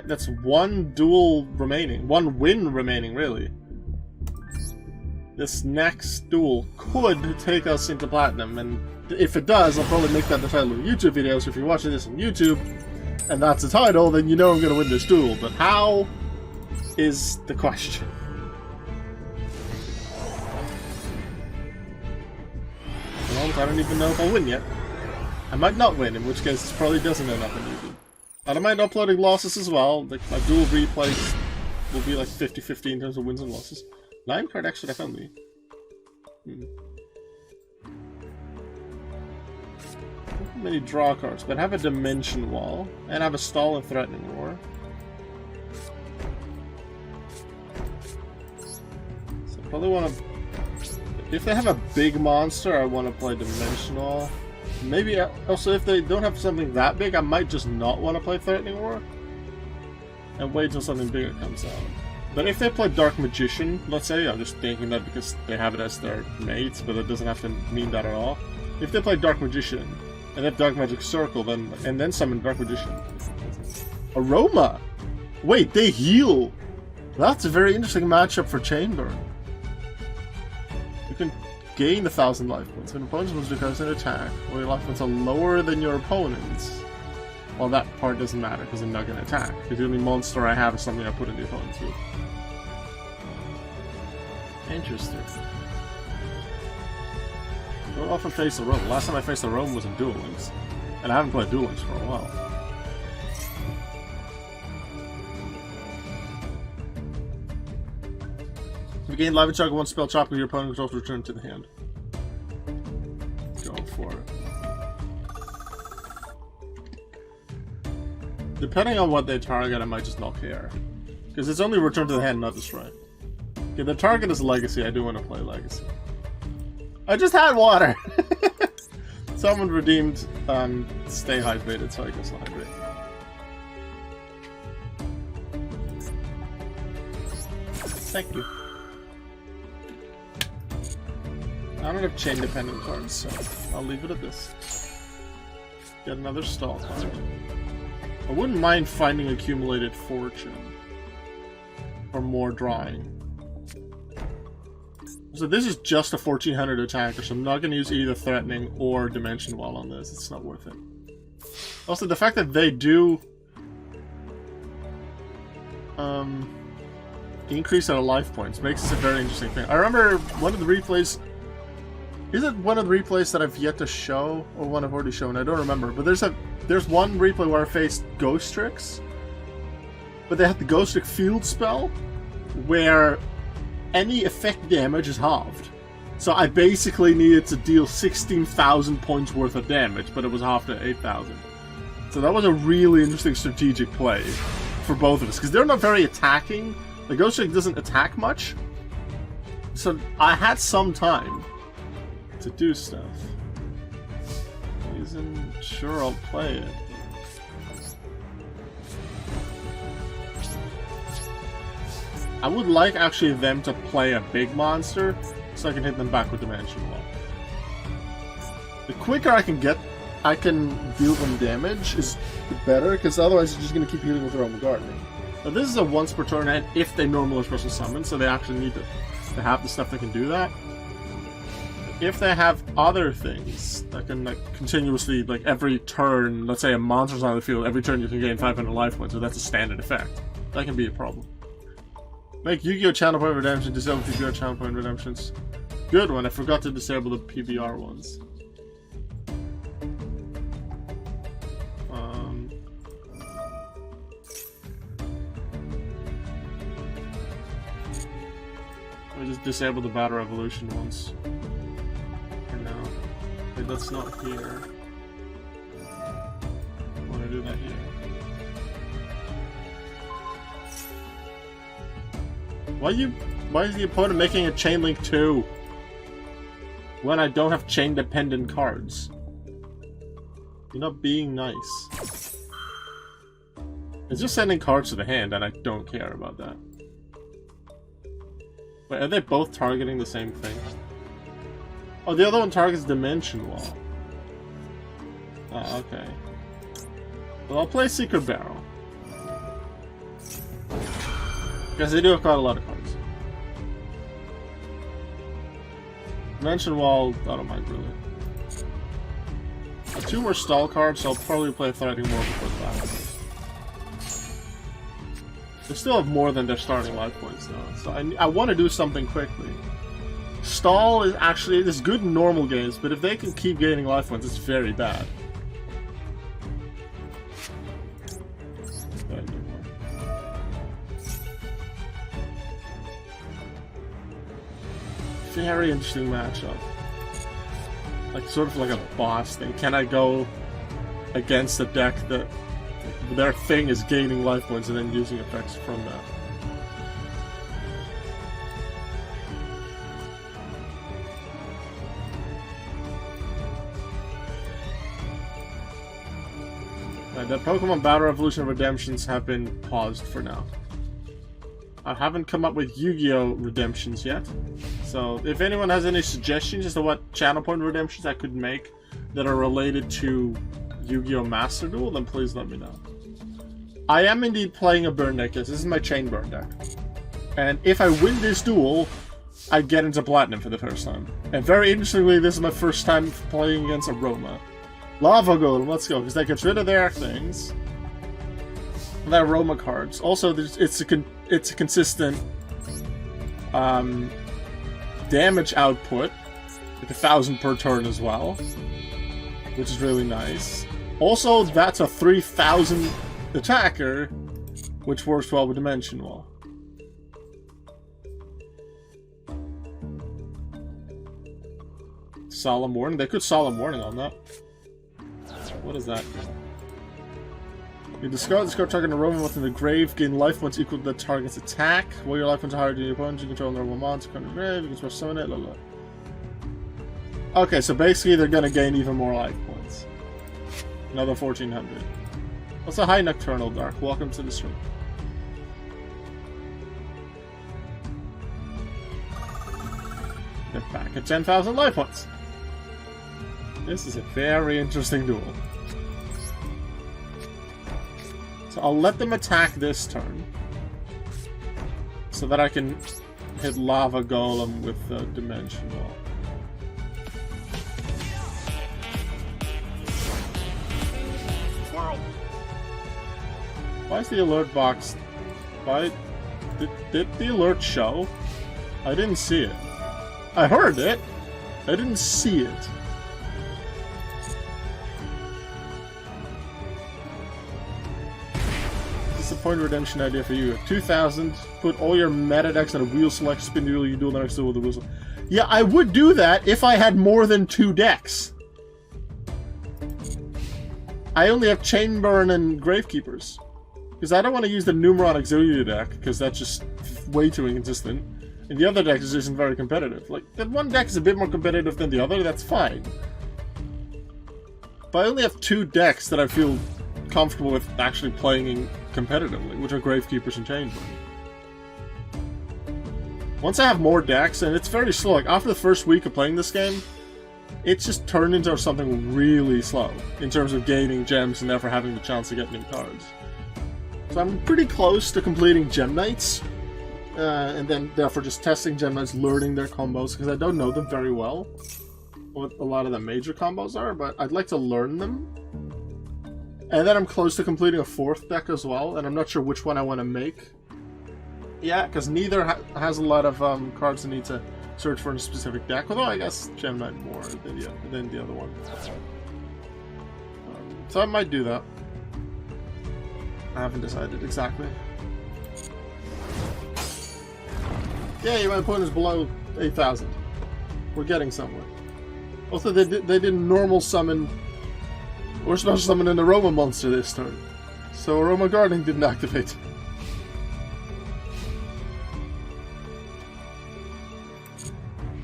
That's one duel remaining. One win remaining, really. This next duel could take us into Platinum, and if it does, I'll probably make that the title of a YouTube video, so if you're watching this on YouTube, and that's the title, then you know I'm going to win this duel. But how is the question. Well, I don't even know if I'll win yet. I might not win, in which case this probably doesn't end up on YouTube. I don't mind uploading losses as well. Like, my dual replays will be like 50-50 in terms of wins and losses. 9 card extra definitely. Not many draw cards, but I have a Dimension Wall, and I have a Stall and Threatening Roar. So I probably want to... If they have a big monster, I want to play Dimension Wall. Maybe also if they don't have something that big, I might just not want to play Threatening Roar and wait till something bigger comes out. But if they play Dark Magician, let's say, I'm just thinking that because they have it as their mate, but it doesn't have to mean that at all. If they play Dark Magician and have Dark Magic Circle, then summon Dark Magician. Aroma! Wait, they heal! That's a very interesting matchup for Chamber. You can gain 1,000 life points. When opponents must declare an attack, or your life points are lower than your opponent's. Well, that part doesn't matter because I'm not going to attack. The only monster I have is something I put in the opponent's field. Interesting. I don't often face the Rome. Last time I faced the Rome was in Duel Links. And I haven't played Duel Links for a while. If you gain life and chug one spell chop with your opponent controls return to the hand. Go for it. Depending on what they target, I might just not care. Because it's only return to the hand, not destroy. Okay, the target is Legacy. I do want to play Legacy. I just had water! Someone redeemed Stay Hydrated, so I guess I'll hydrate. Thank you. I don't have chain dependent cards, so I'll leave it at this. Get another stall card. I wouldn't mind finding Accumulated Fortune. Or more drawing. So this is just a 1400 attacker, so I'm not going to use either Threatening or Dimension Wall on this. It's not worth it. Also, the fact that they do increase out of life points makes this a very interesting thing. I remember one of the replays... Is it one of the replays that I've yet to show, or one I've already shown? I don't remember. But there's one replay where I faced Ghost Tricks, but they had the Ghost Trick Field spell, where any effect damage is halved. So I basically needed to deal 16,000 points worth of damage, but it was halved to 8,000. So that was a really interesting strategic play for both of us, because they're not very attacking. The Ghost Trick doesn't attack much, so I had some time to do stuff. Isn't sure I'll play it. I would like actually them to play a big monster so I can hit them back with Dimension Wall. The quicker I can deal them damage is better, because otherwise you're just going to keep healing with Roman Gardening. Now this is a once per turn and if they normal or special summon, so they actually need to have the stuff that can do that. If they have other things that can like continuously, like every turn, let's say a monster's on the field, every turn you can gain 500 life points, so that's a standard effect. That can be a problem. Make Yu-Gi-Oh Channel Point Redemption, disable PBR Channel Point Redemptions. Good one, I forgot to disable the PBR ones. I just disable the Battle Revolution ones. Wait, that's not here. I want to do that here. Why is the opponent making a Chain Link 2? When I don't have chain dependent cards? You're not being nice. It's just sending cards to the hand and I don't care about that. Wait, are they both targeting the same thing? Oh, the other one targets Dimension Wall. Oh, okay. Well, I'll play Secret Barrel. Because they do have quite a lot of cards. Dimension Wall, I don't mind really. 2 more stall cards, so I'll probably play Threatening War before that. They still have more than their starting life points though, so I want to do something quickly. Stall is actually, it is good in normal games, but if they can keep gaining life points, it's very bad. Very interesting matchup. Like, sort of like a boss thing. Can I go against a deck that their thing is gaining life points and then using effects from that? The Pokemon Battle Revolution Redemptions have been paused for now. I haven't come up with Yu-Gi-Oh redemptions yet, so if anyone has any suggestions as to what channel point redemptions I could make that are related to Yu-Gi-Oh Master Duel, then please let me know. I am indeed playing a burn deck. Yes, this is my chain burn deck, and if I win this duel, I get into Platinum for the first time. And very interestingly, this is my first time playing against Aroma. Lava Golem, let's go, because that gets rid of their things. Their Aroma cards. Also, it's a consistent damage output, like 1,000 per turn as well, which is really nice. Also, that's a 3,000 attacker, which works well with Dimension Wall. Solemn Warning. They could Solemn Warning on that. What is that? You discard target Aroma within the grave, gain life points equal to the target's attack. While your life points are higher than your opponent, you control another monster from the grave, you can special summon it, blah. Okay, so basically they're gonna gain even more life points. Another 1,400. What's a high Nocturnal Dark? Welcome to the stream. They're back at 10,000 life points. This is a very interesting duel. So I'll let them attack this turn, so that I can hit Lava Golem with the Dimension Wall. Why is the alert box... Why... Did the alert show? I didn't see it. I heard it. I didn't see it. This is a point redemption idea for you. 2,000, put all your meta decks on a wheel select, spin the wheel, you do the next duel with the wheel select. Yeah, I would do that if I had more than 2 decks. I only have Chainburn and Gravekeepers. Because I don't want to use the Numeron Auxilia deck, because that's just way too inconsistent. And the other deck just isn't very competitive. Like, that one deck is a bit more competitive than the other, that's fine. But I only have 2 decks that I feel comfortable with actually playing competitively, which are Gravekeepers and Chainburn. Once I have more decks, and it's very slow, like after the first week of playing this game, it's just turned into something really slow in terms of gaining gems and never having the chance to get new cards. So I'm pretty close to completing Gem Knights, and then therefore just testing Gem Knights, learning their combos, because I don't know them very well, what a lot of the major combos are, but I'd like to learn them. And then I'm close to completing a 4th deck as well, and I'm not sure which one I want to make. Yeah, because neither has a lot of cards that need to search for in a specific deck, although I guess Gem Knight more than the other one. So I might do that. I haven't decided exactly. Yay, my opponent is below 8,000. We're getting somewhere. Also, they didn't normal summon or special summon an Aroma monster this turn. So Aroma Guarding didn't activate.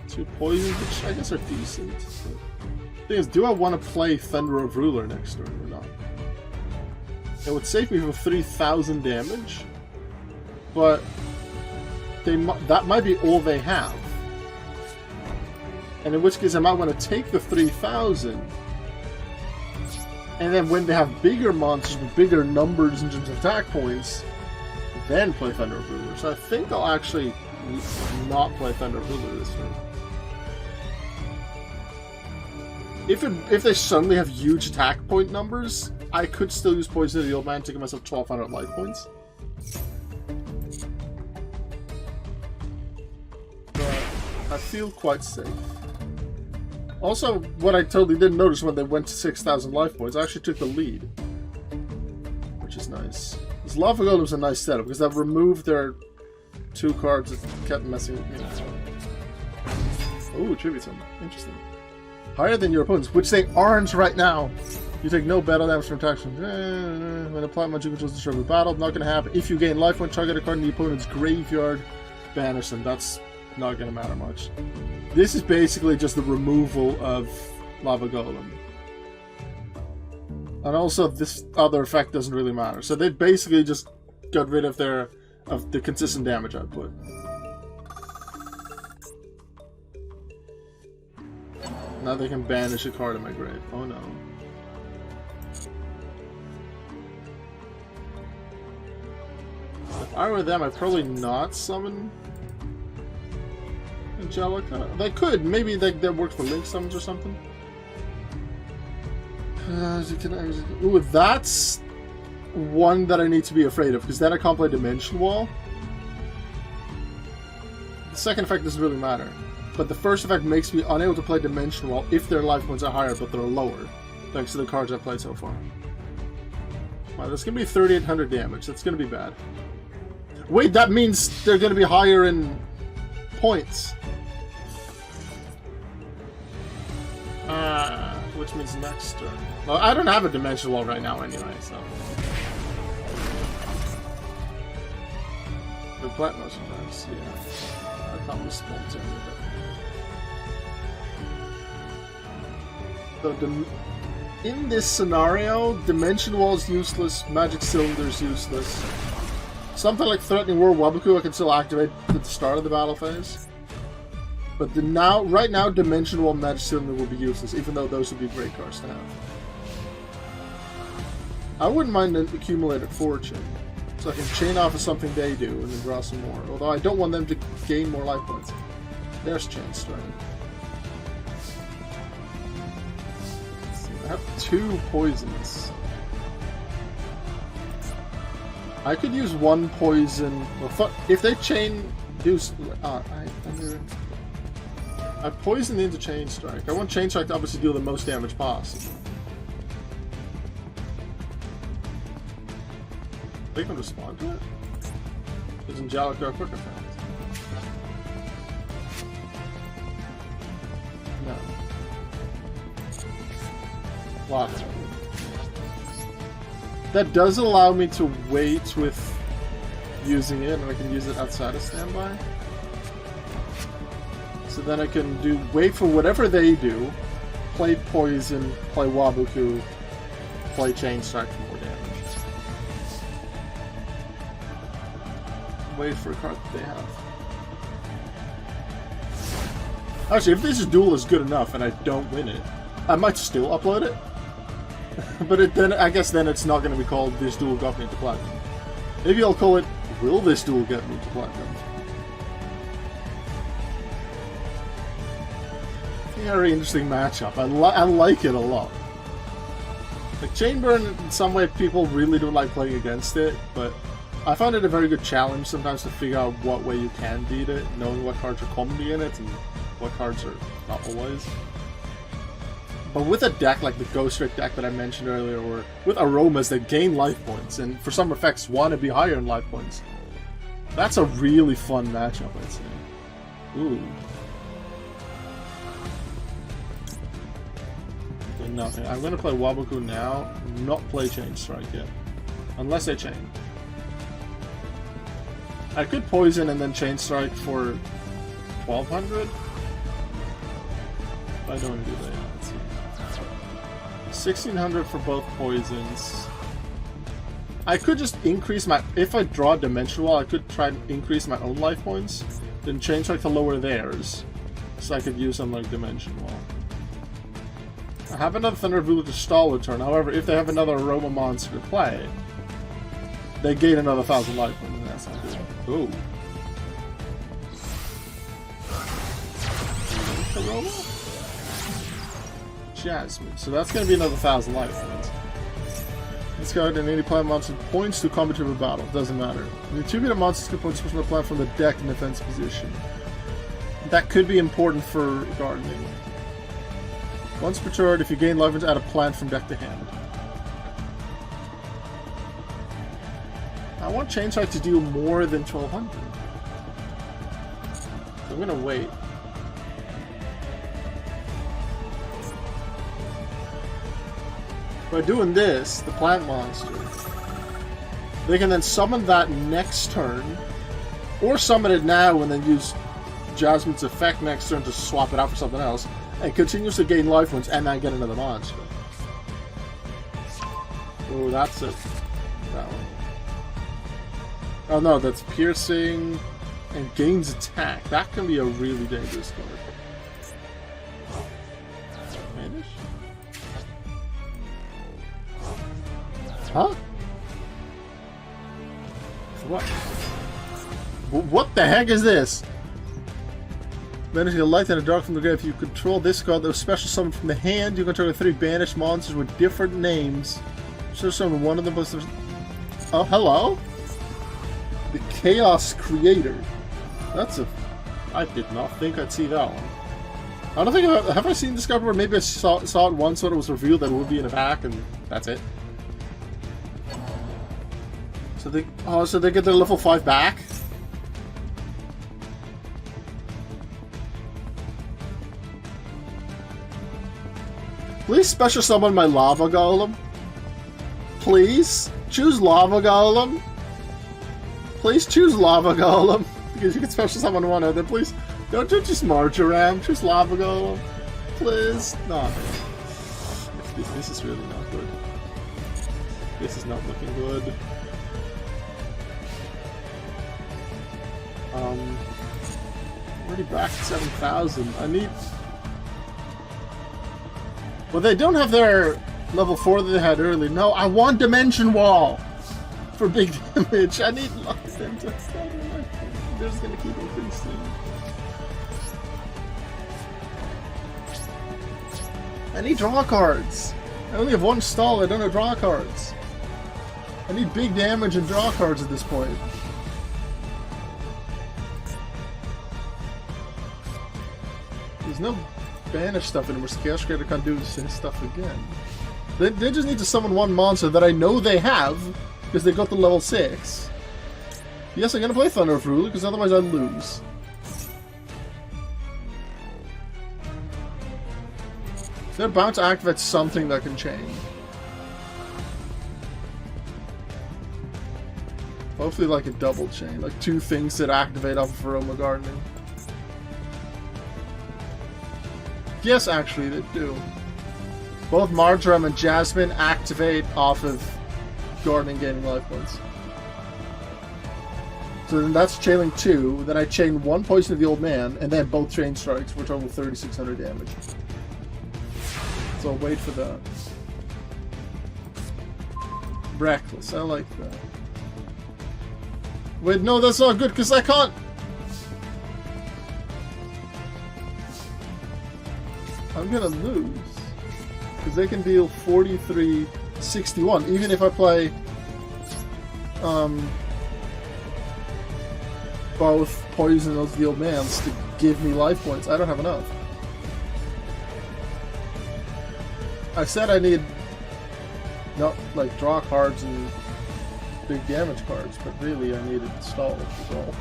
Two poisons, which I guess are decent. The thing is, do I want to play Thunder of Ruler next turn or not? It would save me from 3,000 damage, but that might be all they have. And in which case I might want to take the 3,000, and then when they have bigger monsters with bigger numbers in terms of attack points, then play Thunder Ruler. So I think I'll actually not play Thunder Ruler this turn. If they suddenly have huge attack point numbers, I could still use Poison of the Old Man to get myself 1,200 life points. But I feel quite safe. Also, what I totally didn't notice when they went to 6,000 life points, I actually took the lead. Which is nice. This Lava Golem's a nice setup, because they've removed their 2 cards that kept messing with me. Ooh, Tribute Summon. Interesting. Higher than your opponents, which they aren't right now. You take no battle damage from attacks. When apply magic controls destroy the battle, not gonna happen. If you gain life when target a card in the opponent's graveyard, banish them. That's not gonna matter much. This is basically just the removal of Lava Golem. And also this other effect doesn't really matter. So they basically just got rid of the consistent damage output. Now they can banish a card in my grave. Oh no. If I were them, I'd probably not summon Angelica. They could. Maybe that works for Link summons or something. Ooh, that's one that I need to be afraid of, because then I can't play Dimension Wall. The second effect doesn't really matter. But the first effect makes me unable to play Dimension Wall if their life points are higher, but they're lower, thanks to the cards I've played so far. Wow, that's going to be 3,800 damage. That's going to be bad. Wait, that means they're going to be higher in points. Which means next turn. Well, I don't have a Dimension Wall right now anyway, so... The Plant Motion Dice, yeah. I can't respond to any of it. So in this scenario, Dimension Wall is useless, Magic Cylinder is useless. Something like Threatening War Wabuku I can still activate at the start of the battle phase. But right now, Dimension Wall and Magic Cylinder will be useless, even though those would be great cards to have. I wouldn't mind an Accumulated Fortune, so I can chain off of something they do and then draw some more. Although I don't want them to gain more life points. There's Chain Strike. I have 2 poisons. I could use 1 poison. Well, if they chain I poisoned into Chain Strike. I want Chain Strike to obviously deal the most damage possible. They can respond to it? Does Angelica a quick effect? No. Lots. That does allow me to wait with using it, and I can use it outside of standby. So then I can wait for whatever they do, play Poison, play Wabuku, play Chain Strike for more damage. Wait for a card that they have. Actually, if this duel is good enough and I don't win it, I might still upload it. But then I guess then it's not going to be called This Duel Got Me to Platinum. Maybe I'll call it Will This Duel Get Me to Platinum? Very interesting matchup. I like it a lot. Like Chainburn, in some way people really don't like playing against it, but I find it a very good challenge sometimes to figure out what way you can beat it, knowing what cards are commonly in it and what cards are not always. But with a deck like the Ghost Trick deck that I mentioned earlier, or with aromas that gain life points, and for some effects want to be higher in life points, that's a really fun matchup, I'd say. Ooh. Okay, nothing. I'm going to play Wabuku now, not play Chain Strike yet. Unless I chain. I could Poison and then Chain Strike for 1,200. I don't want to do that. Let's see. 1,600 for both poisons. I could just increase my... If I draw Dimension Wall, I could try and increase my own life points. Then Chain Strike to lower theirs. So I could use them like Dimension Wall. I have another Thunder Ruler to stall a turn. However, if they have another Aroma monster to play, They gain another 1,000 life points, and that's not good. Ooh. Corolla? Jasmine. So that's going to be another 1,000 life points. This card and any player monster points to combative of battle. Doesn't matter. The 2-meter monsters can point special player from the deck in defense position. That could be important for gardening. Once per turn, if you gain life points, add a plant from deck to hand. I want Chainstrike to do more than 1,200. So I'm gonna wait. By doing this, the plant monster, they can then summon that next turn, or summon it now and then use Jasmine's effect next turn to swap it out for something else, and continues to gain life points and then get another monster. Oh, that's it. That one. Oh no, that's piercing and gains attack. That can be a really dangerous card. Vanish? Huh? What? What the heck is this? Banishing a light and a dark from the grave. If you control this card, there's special summon from the hand. You control 3 banished monsters with different names. So summon one of them. Oh, hello? The Chaos Creator. That's a... I did not think I'd see that one. I don't think have I seen this card where maybe I saw it once when it was revealed that it would be in a pack, and that's it. So they get their level 5 back. Please special summon my Lava Golem. Please choose Lava Golem. Please choose Lava Golem because you can special summon one of them. Please don't just march around. Choose Lava Golem. Please. No. This is really not good. This is not looking good. Already back to 7,000. I need... Well, they don't have their level 4 that they had early. No, I want Dimension Wall for big damage. I need life into they're just gonna keep increasing. I need draw cards. I only have one stall. I don't have draw cards. I need big damage and draw cards at this point. There's no banish stuff anymore, so Chaos Creator can't do the same stuff again. They just need to summon one monster that I know they have, because they got to level 6. Yes, I'm gonna play Thunder of Ruler, because otherwise I'd lose. They're bound to activate something that can change. Hopefully like a double chain, like 2 things that activate off of Aroma Gardening. Yes, actually, they do. Both Marjoram and Jasmine activate off of Gardening gaining life points. So then that's chaining 2. Then I chain 1 Poison of the Old Man, and then both Chain Strikes for a total of 3,600 damage. So I'll wait for that. Reckless, I like that. Wait, no, that's not good, because I can't... I'm gonna lose. Because they can deal 43-61, even if I play both Poison of the Old Mans to give me life points. I don't have enough. I said I need not like draw cards and big damage cards, but really I needed stall as well.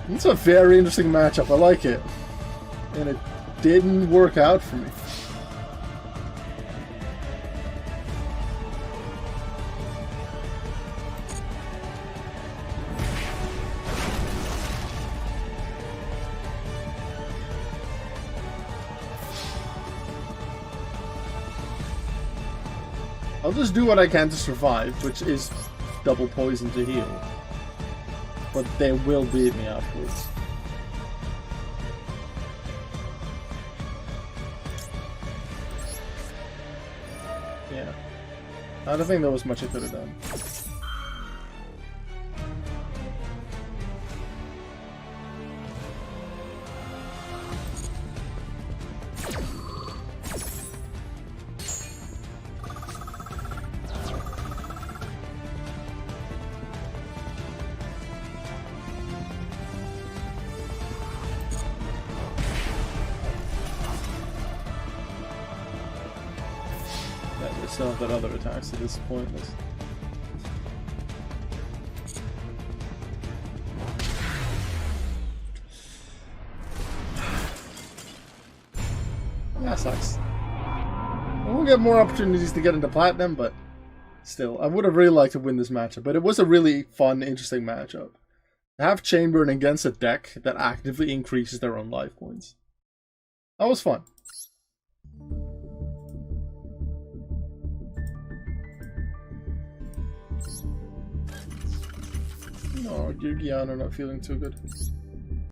It's a very interesting matchup. I like it. And it didn't work out for me. I'll just do what I can to survive, which is double poison to heal. But they will beat me afterwards. I don't think there was much I could have done. Still have that other attack, so this is pointless. That sucks. We'll get more opportunities to get into Platinum, but still, I would have really liked to win this matchup. But it was a really fun, interesting matchup. To have Chainburn against a deck that actively increases their own life points. That was fun. Oh, Yu-Gi-Oh! I'm not feeling too good.